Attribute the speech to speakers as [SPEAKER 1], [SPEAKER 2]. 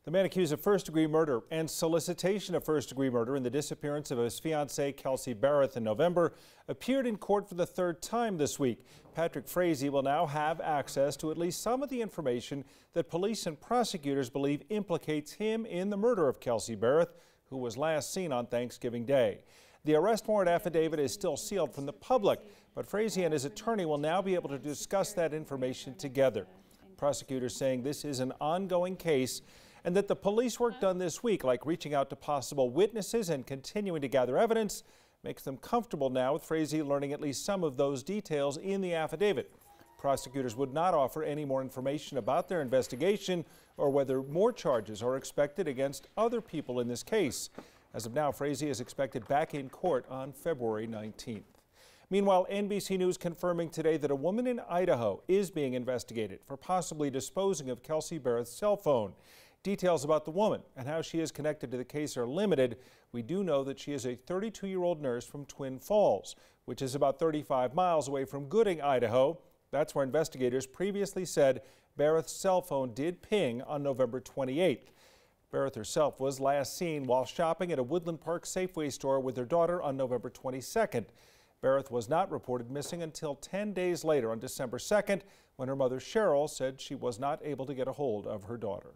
[SPEAKER 1] The man accused of first-degree murder and solicitation of first-degree murder in the disappearance of his fiancée, Kelsey Barrett, in November, appeared in court for the third time this week. Patrick Frazee will now have access to at least some of the information that police and prosecutors believe implicates him in the murder of Kelsey Barrett, who was last seen on Thanksgiving Day. The arrest warrant affidavit is still sealed from the public, but Frazee and his attorney will now be able to discuss that information together. Prosecutors saying this is an ongoing case and that the police work done this week, like reaching out to possible witnesses and continuing to gather evidence, makes them comfortable now with Frazee learning at least some of those details in the affidavit. Prosecutors would not offer any more information about their investigation or whether more charges are expected against other people in this case. As of now, Frazee is expected back in court on February 19th. Meanwhile, NBC News confirming today that a woman in Idaho is being investigated for possibly disposing of Kelsey Barrett's cell phone. Details about the woman and how she is connected to the case are limited. We do know that she is a 32-year-old nurse from Twin Falls, which is about 35 miles away from Gooding, Idaho. That's where investigators previously said Barrett's cell phone did ping on November 28th. Barrett herself was last seen while shopping at a Woodland Park Safeway store with her daughter on November 22nd. Barrett was not reported missing until 10 days later on December 2nd, when her mother Cheryl said she was not able to get a hold of her daughter.